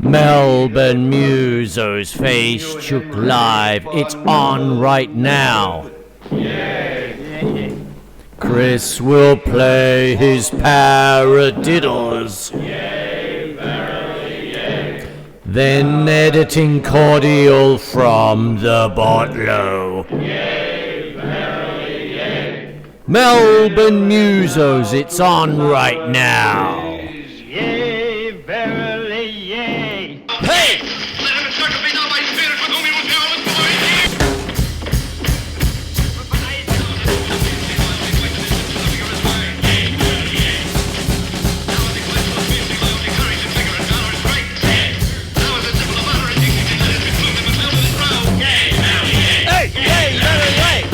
Melbourne Musos Face Chook Live. It's on right now. Yay! Chris will play his paradiddles. Yay! Verily Yay! Then editing cordial from the botlow. Yay! Verily Yay! Melbourne Musos, it's on right now. Yay, verily, yay. Hey! Let him instruct me now by spirit with whom he was bound. Hey! Hey! Very late!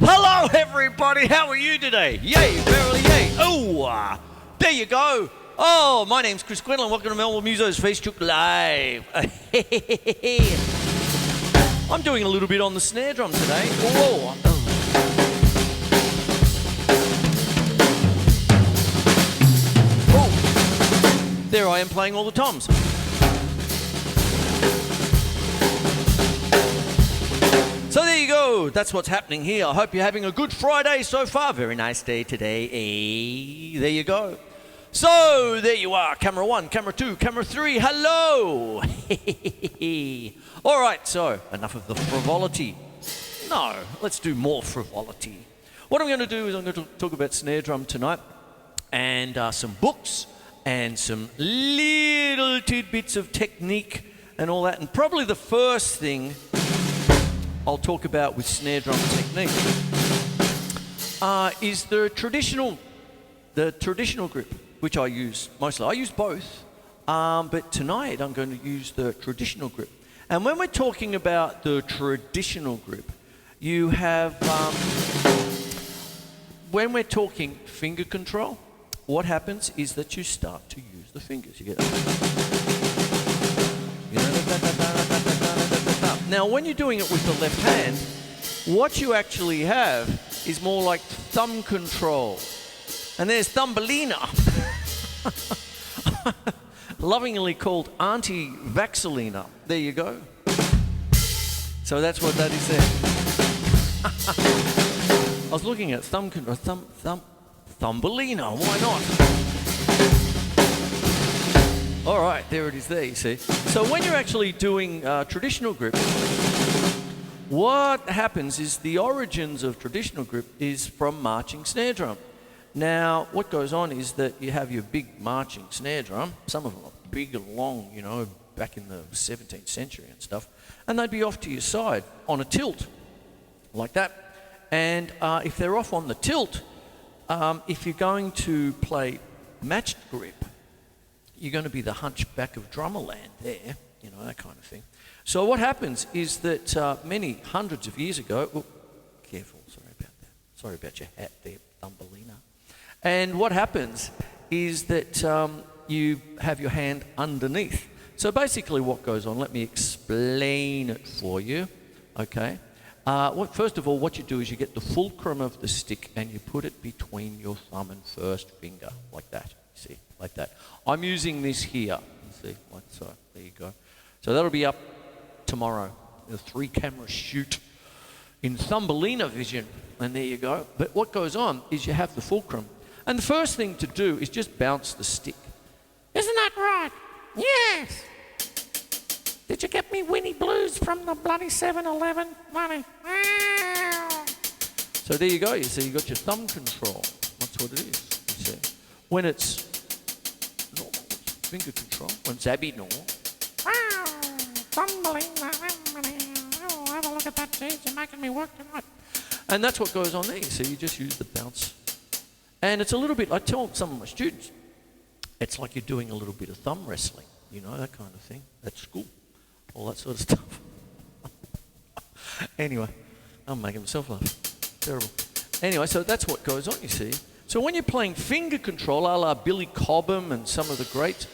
Hello, everybody. How are you today? Yay, verily, yay. Oh, there you go. Oh, my name's Chris Quinlan. Welcome to Melbourne Musos Face Chook Live. I'm doing a little bit on the snare drum today. Whoa. Oh. There I am playing all the toms. So there you go. That's what's happening here. I hope you're having a good Friday so far. Very nice day today. There you go. So there you are. Camera 1, camera 2, camera 3. Hello. All right. So enough of the frivolity. No, let's do more frivolity. What I'm going to do is I'm going to talk about snare drum tonight and some books and some little tidbits of technique and all that. And probably the first thing I'll talk about with snare drum technique is the traditional grip, which I use mostly. I use both, but tonight I'm going to use the traditional grip. And when we're talking about the traditional grip, you have, when we're talking finger control, what happens is that you start to use the fingers. You get Now, when you're doing it with the left hand, what you actually have is more like thumb control. And there's Thumbelina, lovingly called Auntie Vaxelina. There you go. So that's what that is there. I was looking at thumb control, Thumbelina, why not? All right, there it is there, you see. So when you're actually doing traditional grip, what happens is the origins of traditional grip is from marching snare drum. Now, what goes on is that you have your big marching snare drum. Some of them are big and long, you know, back in the 17th century and stuff. And they'd be off to your side on a tilt, like that. And if they're off on the tilt, if you're going to play matched grip, you're going to be the hunchback of Drummerland there, you know, that kind of thing. So what happens is that many hundreds of years ago, careful, sorry about that. Sorry about your hat there, Thumbelina. And what happens is that you have your hand underneath. So basically what goes on, let me explain it for you, okay? First of all, what you do is you get the fulcrum of the stick and you put it between your thumb and first finger, like that, see, like that. I'm using this here, see, like so, there you go. So that'll be up tomorrow, the 3-camera shoot in Thumbelina vision, and there you go. But what goes on is you have the fulcrum, and the first thing to do is just bounce the stick. Isn't that right? Yes! Did you get me Winnie Blues from the bloody 7-Eleven? Money. So there you go, you see, you got your thumb control. That's what it is, you see. When it's normal, finger control. When it's abnormal. Thumbelina. Oh, have a look at that, geez, you're making me work tonight. And that's what goes on there, you see, you just use the bounce. And it's a little bit, I tell some of my students, it's like you're doing a little bit of thumb wrestling. you know, that kind of thing, at school, all that sort of stuff. Anyway, I'm making myself laugh. Terrible. Anyway, so that's what goes on, you see. So when you're playing finger control, a la Billy Cobham and some of the greats,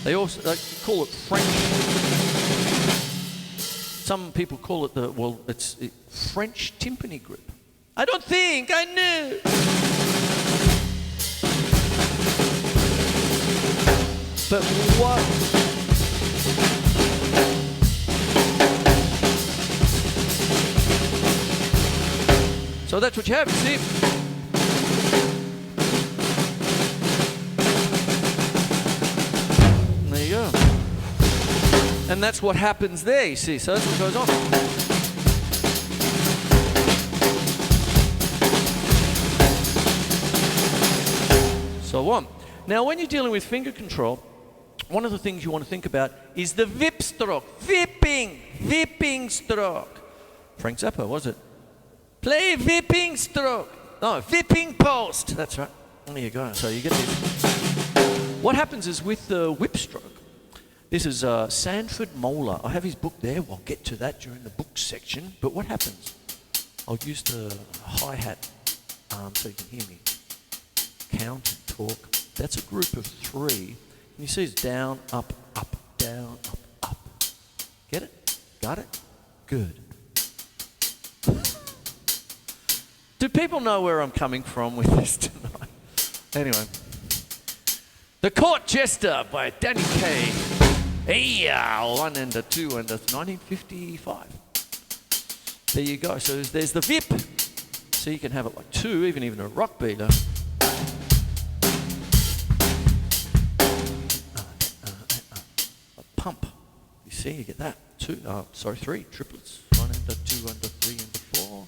they call it French. Some people call it it's French timpani grip. I don't think, I know. But what? So that's what you have, see? And there you go. And that's what happens there, you see. So that's what goes on. So on. Now, when you're dealing with finger control, one of the things you want to think about is the whip stroke. Whipping stroke. Frank Zappa, was it? Play whipping stroke. No, whipping post. That's right. There you go. So you get this. What happens is with the whip stroke, this is Sanford Moeller. I have his book there. We'll get to that during the book section. But what happens? I'll use the hi-hat so you can hear me count and talk. That's a group of 3. And you see it's down, up, up, down, up, up. Get it? Got it? Good. Do people know where I'm coming from with this tonight? Anyway. The Court Jester by Danny Kaye. Hey, 1 and a 2 and a 1955. There you go. So there's the Vip. So you can have it like 2, even a rock beater. A pump. You see, you get that. 3 triplets. 1 and a 2 and a 3 and a 4.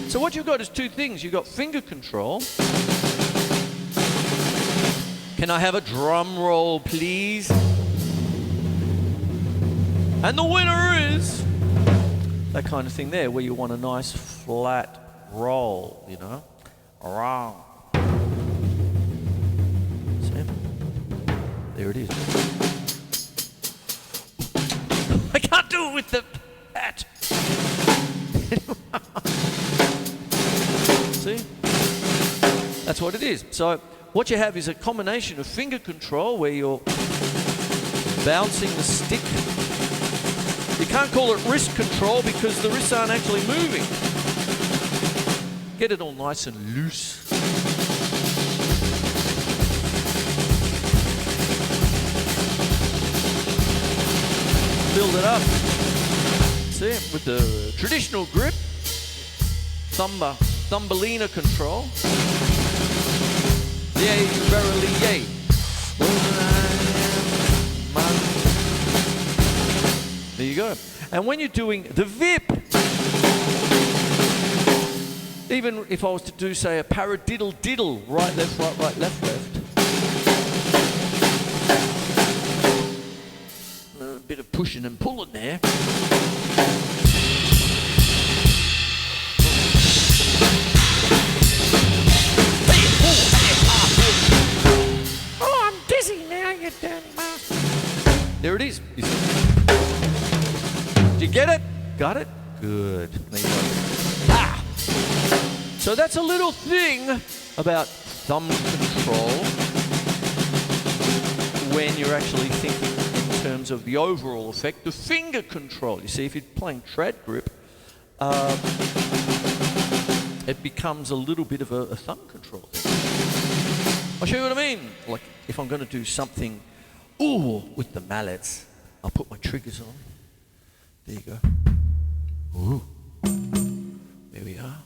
So what you've got is 2 things. You've got finger control. Can I have a drum roll, please? And the winner is that kind of thing there, where you want a nice flat roll, you know? Around. See? There it is. I can't do it with the hat. See? That's what it is. So what you have is a combination of finger control where you're bouncing the stick. You can't call it wrist control because the wrists aren't actually moving. Get it all nice and loose. Build it up. See, with the traditional grip, Thumbelina control. Yay, verily yay. There you go. And when you're doing the Vip, even if I was to do, say, a paradiddle diddle, right, left, right, left, left. A bit of pushing and pulling there. There it is. Did you get it? Got it? Good. Ah! So that's a little thing about thumb control when you're actually thinking in terms of the overall effect. The finger control. You see, if you're playing trad grip, it becomes a little bit of a thumb control thing. I'll show you what I mean. Like if I'm going to do something with the mallets, I'll put my triggers on. There you go. Ooh. There we are.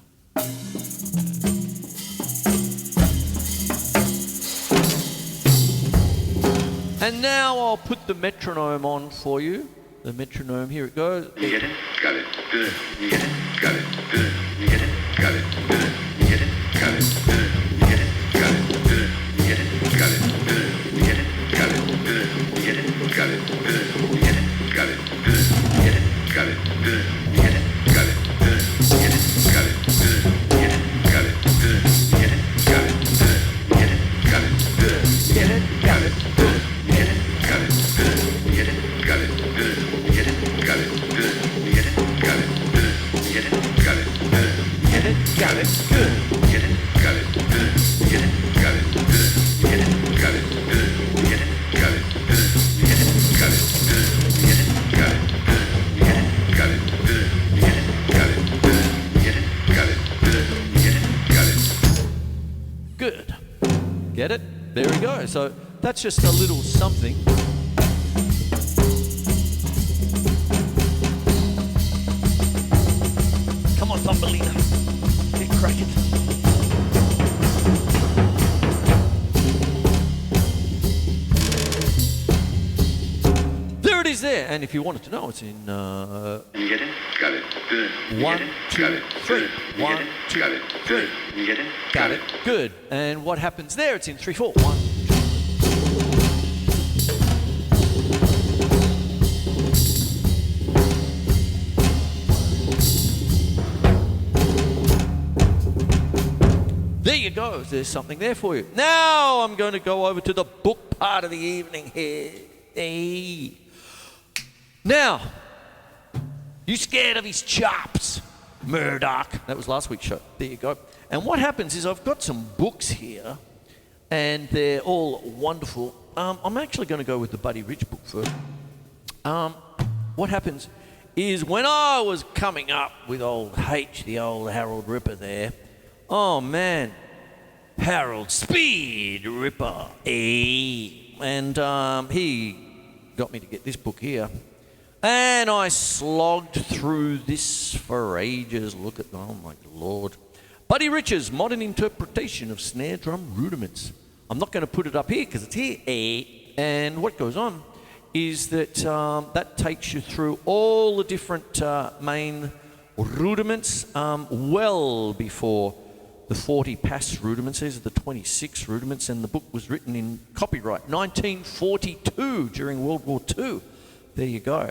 And now I'll put the metronome on for you. The metronome, here it goes. You get it? Got it. Good. You get it? Got it. Good. You get it? Got it. Good. You get it? Got it. Good. You get it? Got it. Good. You get it? Got it. Good. You get it? Got it. Good. You get it? Got it. Good. You get it? Got it. Good. You get it? Get it? There we go. So that's just a little something. Come on, Thumbelina. Get cracking. There it is there. And if you wanted to know, it's in... You get it? Got it. Good. You One, get it? two, Got it. three. Good. You One, get it? two, Got it. Good. You get it? Got it. Good. And what happens there? It's in 3/4. 1, 2. There you go. There's something there for you. Now I'm going to go over to the book part of the evening here. Hey. Now, you scared of his chops, Murdoch? That was last week's show. There you go. And what happens is I've got some books here, and they're all wonderful. I'm actually going to go with the Buddy Rich book first. What happens is when I was coming up with old H, the old Harold Ripper there, oh man, Harold Speed Ripper, and he got me to get this book here. And I slogged through this for ages. Look at, oh my Lord. Buddy Rich's modern interpretation of snare drum rudiments. I'm not going to put it up here because it's here. And what goes on is that that takes you through all the different main rudiments well before the 40 pass rudiments. These are the 26 rudiments, and the book was written in copyright 1942 during World War II. There you go.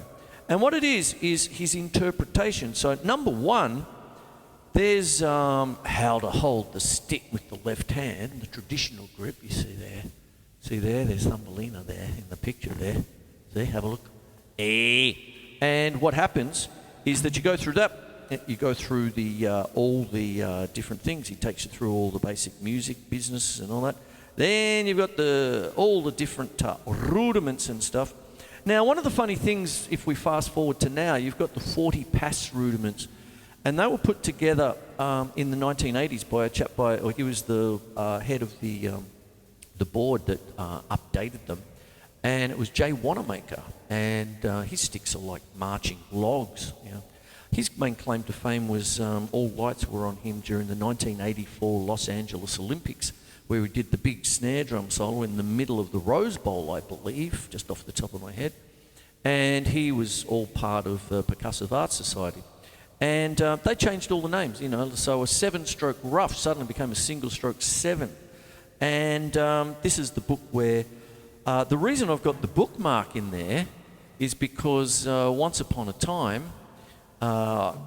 And what it is his interpretation. So number one, there's how to hold the stick with the left hand, the traditional grip, you see there. See there, there's Thumbelina there in the picture there. See, have a look. And what happens is that you go through that, you go through the all the different things. He takes you through all the basic music, business and all that. Then you've got all the different rudiments and stuff. Now, one of the funny things, if we fast forward to now, you've got the 40 pass rudiments, and they were put together in the 1980s by a chap he was the head of the board that updated them, and it was Jay Wanamaker, and his sticks are like marching logs. You know, his main claim to fame was all lights were on him during the 1984 Los Angeles Olympics, where we did the big snare drum solo in the middle of the Rose Bowl, I believe, just off the top of my head. And he was all part of the Percussive Arts Society. And they changed all the names, you know, so a 7-stroke rough suddenly became a single-stroke 7. And this is the book where, the reason I've got the bookmark in there is because once upon a time,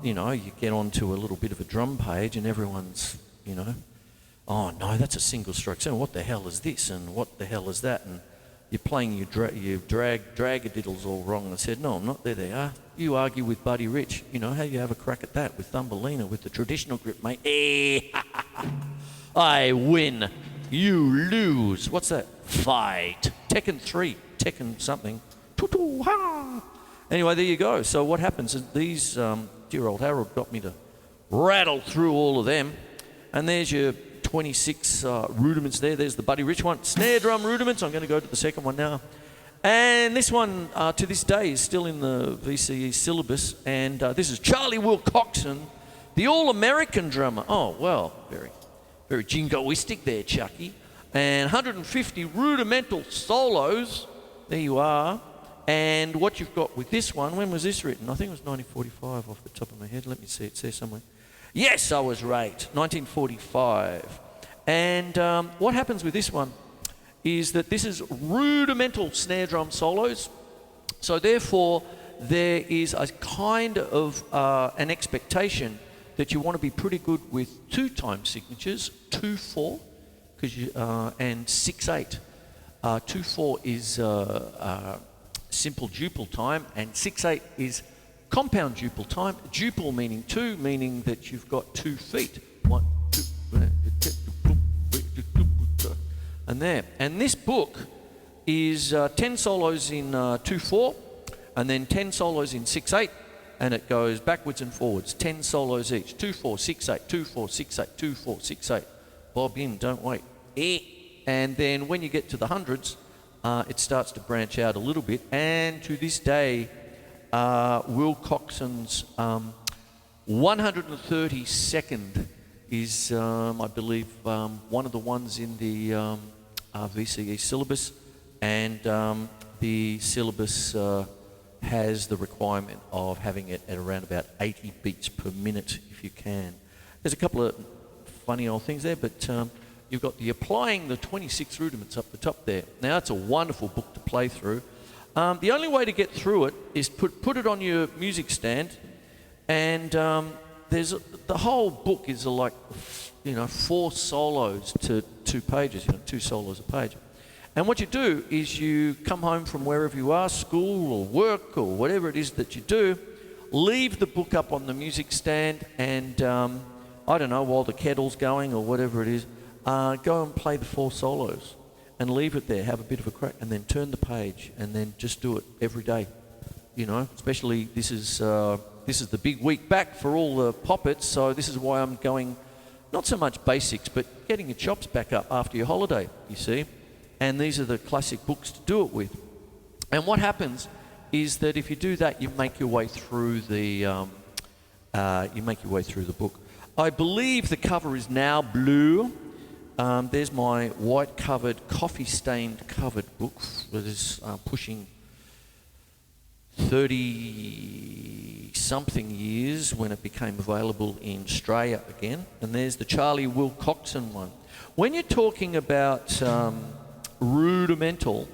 you know, you get onto a little bit of a drum page and everyone's, you know, oh no, that's a single stroke 7. What the hell is this? And what the hell is that? And you're playing your drag-a-diddles all wrong. And I said, no, I'm not. There they are. You argue with Buddy Rich. You know, how you have a crack at that with Thumbelina, with the traditional grip, mate? I win. You lose. What's that? Fight. Tekken 3. Tekken something. Anyway, there you go. So what happens is these, dear old Harold got me to rattle through all of them. And there's your 26 rudiments there. There's the Buddy Rich one. Snare drum rudiments. I'm going to go to the second one now. And this one, to this day, is still in the VCE syllabus. And this is Charlie Will Coxon, the All-American drummer. Oh, well, very, very jingoistic there, Chucky. And 150 rudimental solos. There you are. And what you've got with this one, when was this written? I think it was 1945 off the top of my head. Let me see, it's there somewhere. Yes, I was right, 1945. And what happens with this one is that this is rudimental snare drum solos. So therefore, there is a kind of an expectation that you want to be pretty good with 2-time signatures, 2/4, and 6/8. 2/4 is simple duple time, and 6/8 is compound duple time. Duple meaning 2, meaning that you've got 2 feet. 1, 2, and there. And this book is 10 solos in 2/4, and then 10 solos in 6/8, and it goes backwards and forwards. 10 solos each. 2/4, 6/8, 2/4, 6/8, 2/4, 6/8. Bob in, don't wait. And then when you get to the hundreds, it starts to branch out a little bit. And to this day, Will Coxon's 132nd is, I believe, one of the ones in the VCE syllabus. And the syllabus has the requirement of having it at around about 80 beats per minute if you can. There's a couple of funny old things there, but you've got the applying the 26 rudiments up the top there. Now, it's a wonderful book to play through. The only way to get through it is put it on your music stand, and the whole book is like, 4 solos to 2 pages, 2 solos a page. And what you do is you come home from wherever you are, school or work or whatever it is that you do, leave the book up on the music stand and, I don't know, while the kettle's going or whatever it is, go and play the 4 solos and leave it there, have a bit of a crack, and then turn the page and then just do it every day. Especially this is the big week back for all the poppets, so this is why I'm going not so much basics, but getting your chops back up after your holiday, you see. And these are the classic books to do it with. And what happens is that if you do that, you make your way through the book. I believe the cover is now blue. There's my white-covered, coffee-stained covered book that is pushing 30-something years when it became available in Australia again. And there's the Charlie Will Coxon one. When you're talking about rudimental,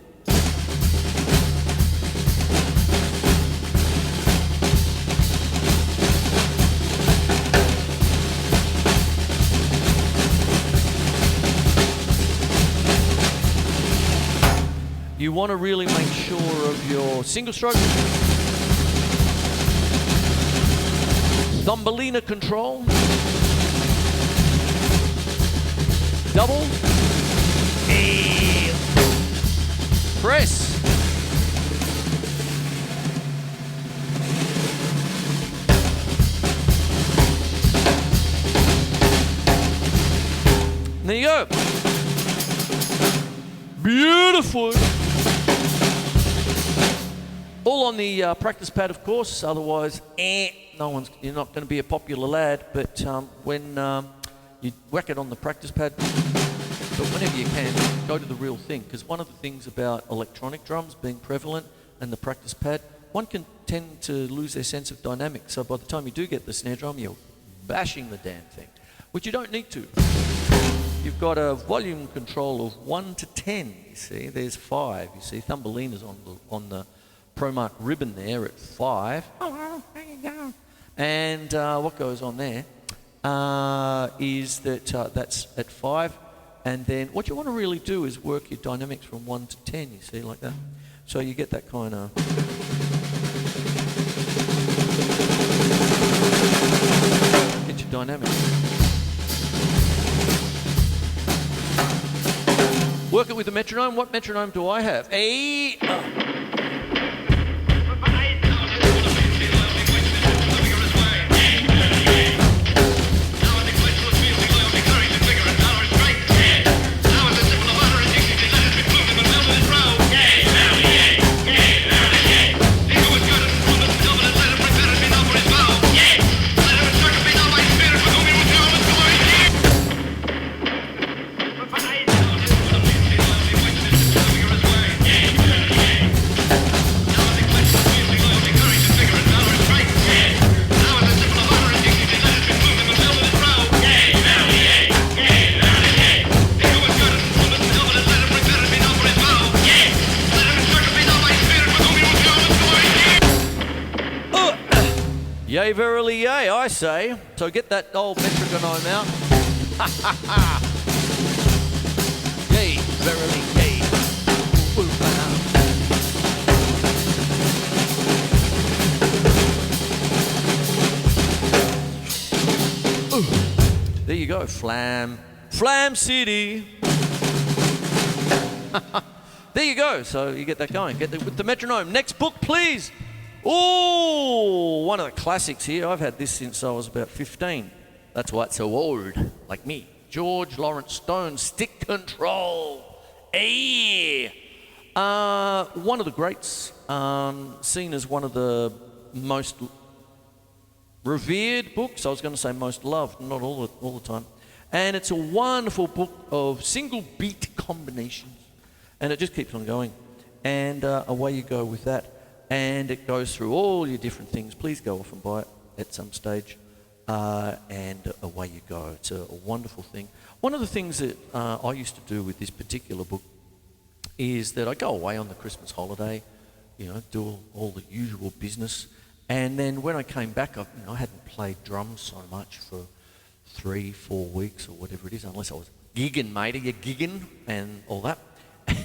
you want to really make sure of your single stroke, Thumbelina control, double, press. There you go. Beautiful. All on the practice pad, of course. Otherwise, you're not going to be a popular lad. But when you whack it on the practice pad, but whenever you can, go to the real thing. Because one of the things about electronic drums being prevalent and the practice pad, one can tend to lose their sense of dynamics. So by the time you do get the snare drum, you're bashing the damn thing, which you don't need to. You've got a volume control of 1 to 10, you see. There's 5, you see. Thumbelina's on the ProMark ribbon there at 5. Hello, how you going? And what goes on there is that that's at 5. And then what you want to really do is work your dynamics from 1 to 10, you see, like that. So you get that kind of... Get your dynamics. Work it with the metronome. What metronome do I have? Yay, verily, yay, I say. So get that old metronome out. Ha ha ha. Yay, verily, yay. There you go, Flam City. There you go, so you get that going. Get with the metronome. Next book, please. Oh, one of the classics here. I've had this since I was about 15. That's why it's so old, like me. George Lawrence Stone, Stick Control. Hey! One of the greats, seen as one of the most revered books. I was going to say most loved, not all the time. And it's a wonderful book of single beat combinations. And it just keeps on going. And away you go with that. And it goes through all your different things. Please go off and buy it at some stage. And away you go. It's a wonderful thing. One of the things that I used to do with this particular book is that I go away on the Christmas holiday, do all the usual business. And then when I came back, I hadn't played drums so much for 3-4 weeks or whatever it is, unless I was gigging, mate. Are you gigging? And all that.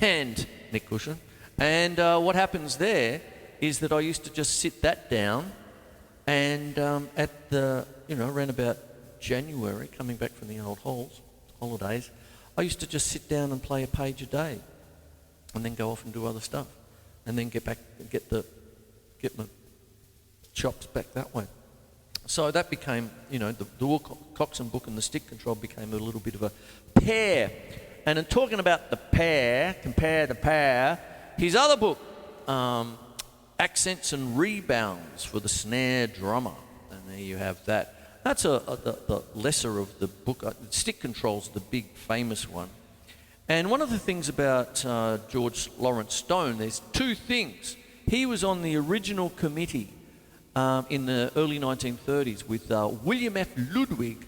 And Nick Cushion. And what happens there is that I used to just sit that down and at the, around about January, coming back from the old holidays, I used to just sit down and play a page a day and then go off and do other stuff and then get back and get my chops back that way. So that became, the Coxon book and the Stick Control became a little bit of a pair. And in talking about the pair, compare the pair, his other book, Accents and Rebounds for the Snare Drummer. And there you have that. That's the lesser of the book. Stick Control's the big famous one. And one of the things about George Lawrence Stone, there's two things. He was on the original committee in the early 1930s with William F. Ludwig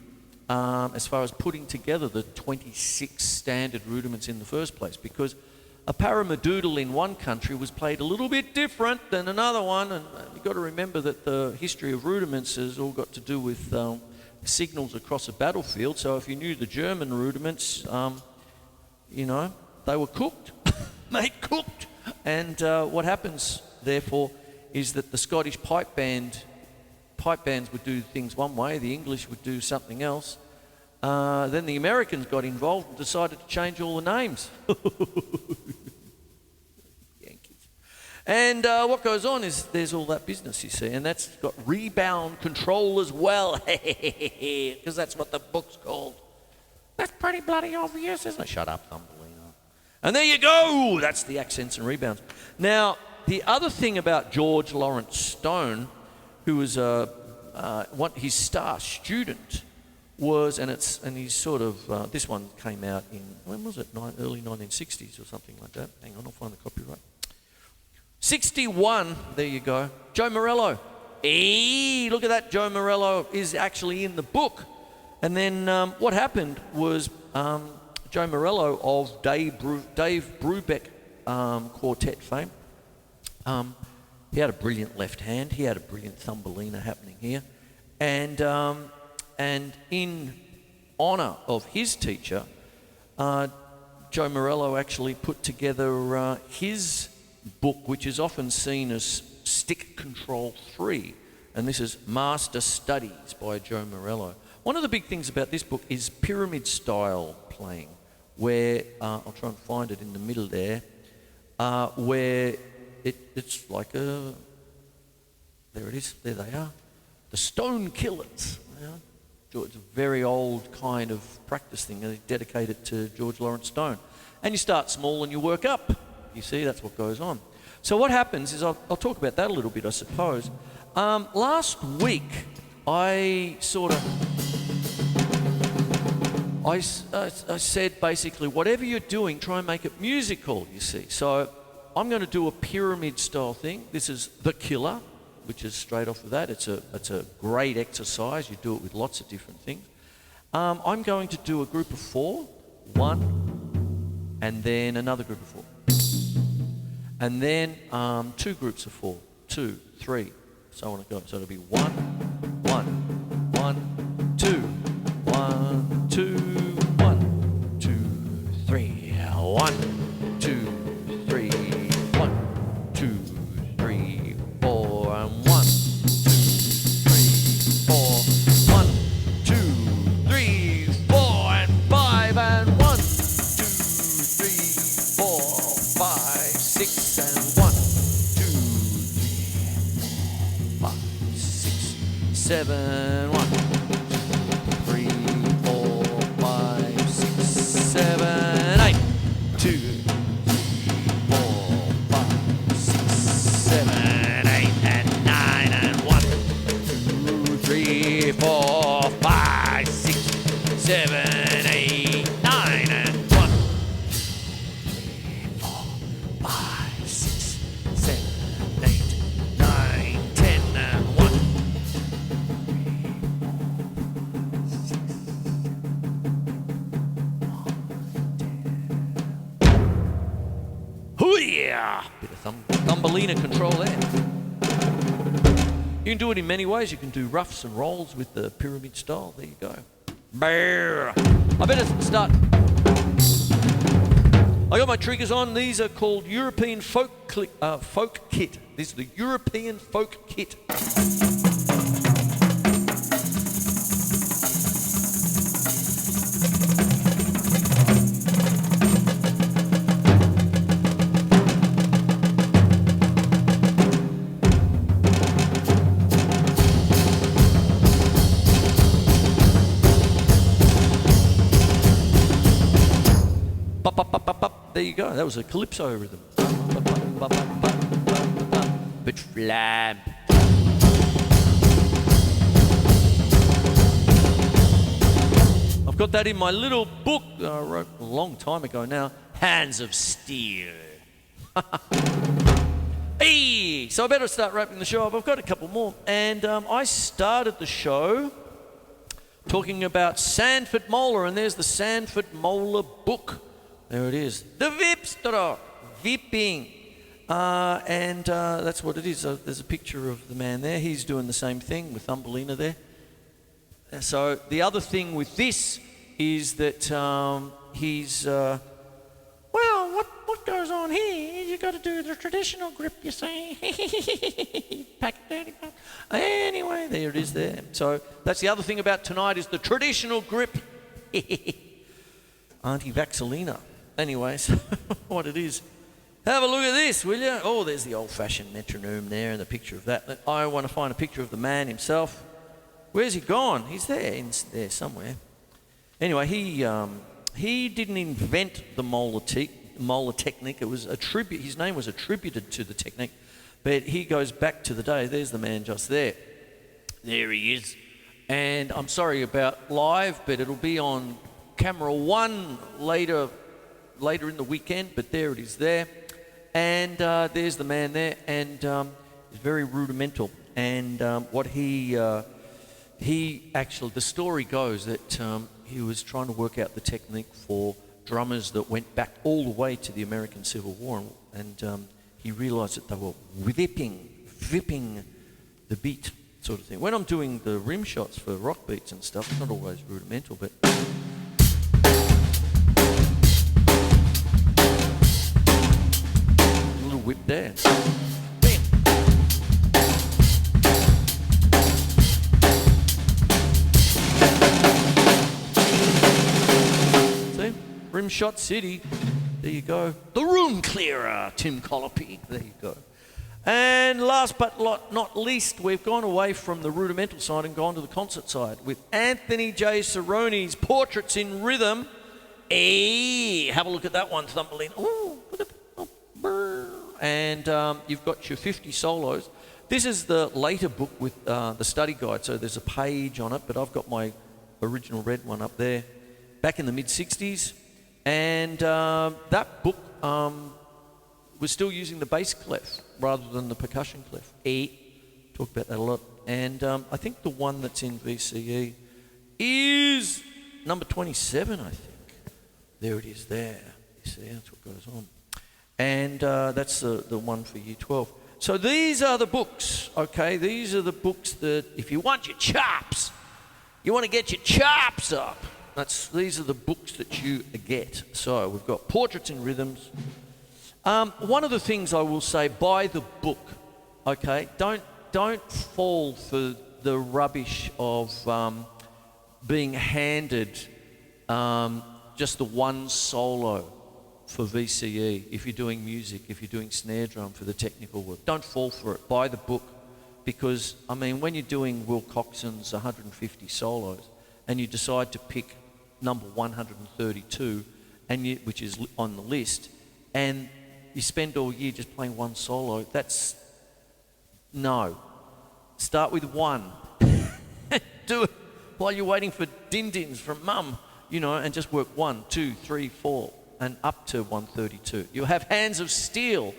as far as putting together the 26 standard rudiments in the first place, because a paramadoodle in one country was played a little bit different than another one, and you've got to remember that the history of rudiments has all got to do with signals across a battlefield. So if you knew the German rudiments, they were cooked, made cooked. And what happens, therefore, is that the Scottish pipe bands would do things one way, the English would do something else. Then the Americans got involved and decided to change all the names. Yankees. And what goes on is there's all that business, you see, and that's got rebound control as well, because that's what the book's called. That's pretty bloody obvious, isn't it? Shut up, Thumbelina. And there you go. That's the accents and rebounds. Now, the other thing about George Lawrence Stone, who was his star student, was, and he's sort of, this one came out in, when was it? Early 1960s or something like that. Hang on, I'll find the copyright. 61, there you go. Joe Morello. Hey, look at that. Joe Morello is actually in the book. And then what happened was Joe Morello of Dave Brubeck quartet fame, he had a brilliant left hand. He had a brilliant Thumbelina happening here. And in honour of his teacher, Joe Morello actually put together his book, which is often seen as Stick Control 3. And this is Master Studies by Joe Morello. One of the big things about this book is pyramid style playing, where, I'll try and find it in the middle there, where it's like a, there it is, there they are, the Stone Killers. It's a very old kind of practice thing, dedicated to George Lawrence Stone. And you start small and you work up. You see, that's what goes on. So what happens is, I'll talk about that a little bit, I suppose. Last week, I said basically, whatever you're doing, try and make it musical, you see. So I'm going to do a pyramid style thing. This is The Killer, which is straight off of that. It's a great exercise. You do it with lots of different things. I'm going to do a group of 4, 1, and then another group of 4. And then 2 groups of 4, 2, 3, so on and go. So it'll be 1, 1, 1, 2, 1, 2, 1, 2, 3, 1, 2, 3, 1, 2, 3, 4, and 1, 2, 3, 4, 1, 2, 3, 4, and 5, and 1, 2, 3, 4, 5, 6, and 1, 2, 3, 5, 6, 7, 1, 2, 3, 4, 5, 4, 5, 6, 7, 8, 9, and 1, 4, 5, 6, 7, 8, 9, 10, and 1. Hoo-yeah! Bit of thumbelina control there. You can do it in many ways. You can do roughs and rolls with the pyramid style. There you go. Brrr. I better start. I got my triggers on. These are called European Folk Kit. This is the European Folk Kit. There you go. That was a calypso rhythm. But flam. I've got that in my little book that I wrote a long time ago now. Hands of Steel. Hey, so I better start wrapping the show up. I've got a couple more. And I started the show talking about Sanford Molar, and there's the Sanford Molar book. There it is. The Vipster, Vipping. And that's what it is. There's a picture of the man there. He's doing the same thing with Thumbelina there. So the other thing with this is that he's... well, what goes on here? You got to do the traditional grip, you see. Pack it dirty. Anyway, there it is there. So that's the other thing about tonight is the traditional grip. Auntie Vaxelina. Anyways, what it is. Have a look at this, will you? Oh, there's the old-fashioned metronome there and the picture of that. I want to find a picture of the man himself. Where's he gone? He's there, there somewhere. Anyway, he didn't invent the molar technique. It was his name was attributed to the technique, but he goes back to the day. There's the man just there. There he is. And I'm sorry about live, but it'll be on camera 1 later in the weekend, but there it is there. And there's the man there, and he's very rudimental. And what he actually, the story goes that he was trying to work out the technique for drummers that went back all the way to the American Civil War, and he realised that they were vipping the beat sort of thing. When I'm doing the rim shots for rock beats and stuff, it's not always rudimental, but... whip there. Bam. See? Rimshot City. There you go. The Room Clearer, Tim Colopy. There you go. And last but not least, we've gone away from the rudimental side and gone to the concert side with Anthony J. Cerrone's Portraits in Rhythm. Hey, have a look at that one, Thumbelina. Ooh, and you've got your 50 solos. This is the later book with the study guide, so there's a page on it, but I've got my original red one up there, back in the mid-60s. And that book was still using the bass clef rather than the percussion clef. Talk about that a lot. And I think the one that's in VCE is number 27, I think. There it is there. You see, that's what goes on. And that's the one for Year 12. So these are the books, okay? These are the books that, if you want your chops, you want to get your chops up, these are the books that you get. So we've got Portraits in Rhythms. One of the things I will say, buy the book, okay? Don't fall for the rubbish of being handed just the one solo for VCE, if you're doing music, if you're doing snare drum for the technical work. Don't fall for it. Buy the book, because, I mean, when you're doing Will Coxon's 150 solos and you decide to pick number 132, which is on the list, and you spend all year just playing one solo, that's... No. Start with one. do it while you're waiting for din-dins from mum, you know, and just work 1, 2, 3, 4, and up to 132. You'll have hands of steel.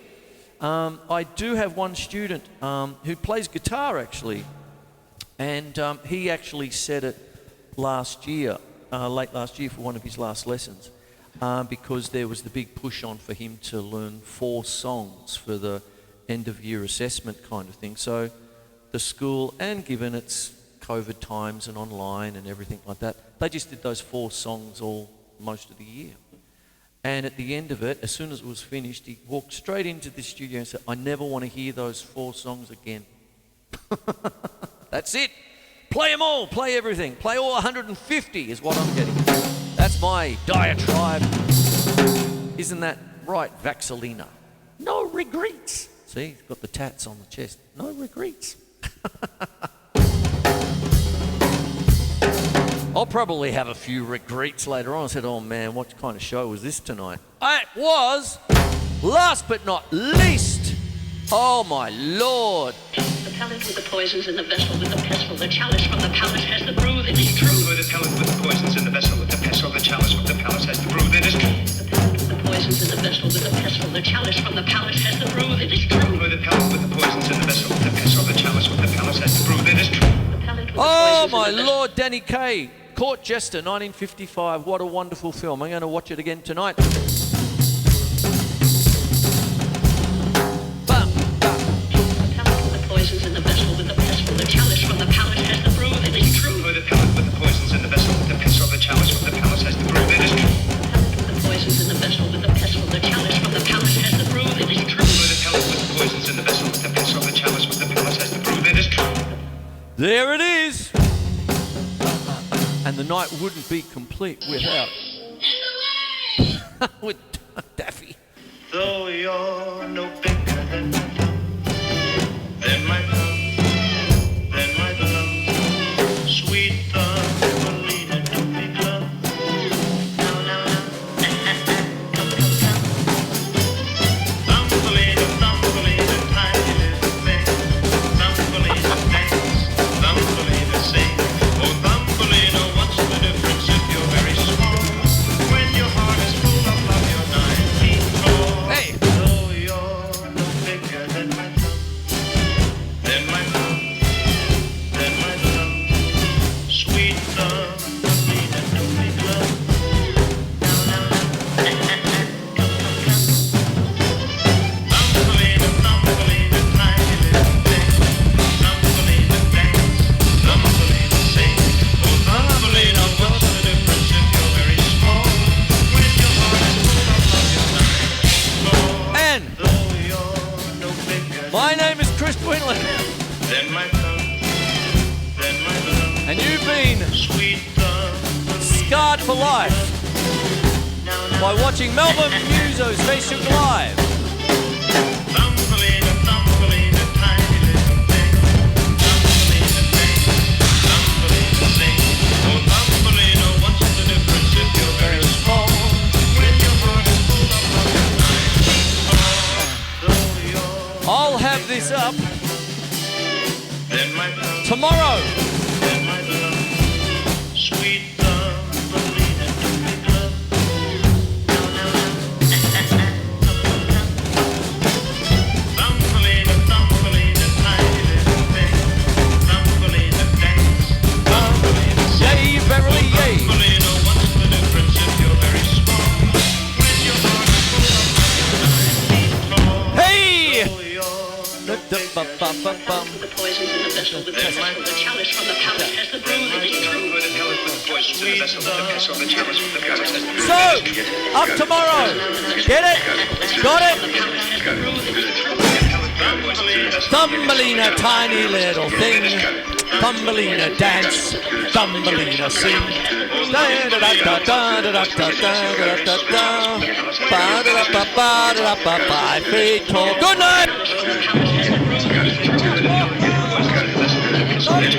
I do have one student who plays guitar, actually, and he actually said it last year, late last year for one of his last lessons, because there was the big push on for him to learn 4 songs for the end-of-year assessment kind of thing. So the school, and given its COVID times and online and everything like that, they just did those 4 songs all most of the year. And at the end of it, as soon as it was finished, he walked straight into the studio and said, I never want to hear those 4 songs again. That's it. Play them all. Play everything. Play all 150 is what I'm getting. That's my diatribe. Isn't that right, Vaxelina? No regrets. See, he's got the tats on the chest. No regrets. I'll probably have a few regrets later on. I said, oh man, what kind of show was this tonight? It was, last but not least, oh my Lord. The pellet with the poisons in the vessel with the pestle, the chalice from the palace has the brew, it is true. The pellet with the poisons in the vessel with the pestle, the chalice from the palace has the brew, it is true. The pellet with the poisons in the vessel with the pestle, the chalice from the palace has the brew, it is true. The pellet with the poisons in the vessel with the pestle, the chalice from the palace has the brew, it is true. The pellet with the Oh poisons my in the vessel. Lord, Danny Kaye, Court Jester, 1955. What a wonderful film. I'm going to watch it again tonight. Poisons in the vessel with the pestle, the chalice from the palace has the brew, it is true. The pellet with the poisons in the vessel with the pestle, the chalice from the palace has the brew, it is true. The poisons in the vessel with the pestle, the chalice from the palace has the brew, it is true. The pellet with the poisons in the vessel with the pestle, the chalice from the palace has the brew, it is true. There it is. And the night wouldn't be complete without with Daffy. Though you're no bigger than my thumb, then my thumb, then my thumb, sweet Thumbelina, don't be glum. No, no, no, come, come, come. Thumbelina, Thumbelina, tiny little thing. Thumbelina dance, Thumbelina sing. Oh, Thumbelina, what's the difference if you're very small? When your heart is full of love, you're 9 feet tall. Hey. Though you're no bigger than my thumb, then my thumb, then my thumb, sweet Thumbelina, don't be glum. No, no, no, come, come, come. Thumbelina, Thumbelina, tiny little thing. Thumbelina dance, Thumbelina sing. Oh, Thumbelina, what's the difference if you're very small? When your heart is full of love, you're 9 feet tall. And Though you're no bigger my name is Chris Quinlan, than my thumb, then my thumb, and you've been sweet Thumbelina. scarred for life by watching Melbourne Musos Facebook Live. Thumbelina, Thumbelina, tiny little thing. Thumbelina dance, Thumbelina sing. Oh, Thumbelina, what's the difference if you're very small? When your heart is full of love, you're 9 feet tall. Though you're I'll have this up then my thumb, tomorrow. then my thumb, sweet Thumbelina, don't be glum. No, no, no, Thumbelina, Thumbelina, tiny little thing. Thumbelina dance, Thumbelina sing. Yay, Verily Yay. Thumbelina, what's the difference if you're very small? When your heart is full of love, you're 9 feet tall. Hey! Though you're no bigger Da-da-ba-ba-ba-bum. With the poisons in the vessel with the pestle, the chalice from the palace has the brew, it is true. So, up tomorrow. Get it? Got it? Thumbelina, tiny little thing. Thumbelina dance. Thumbelina sing. Da-da-da-da-da-da-da-da-da-da. 5 feet tall. Good night. Sweet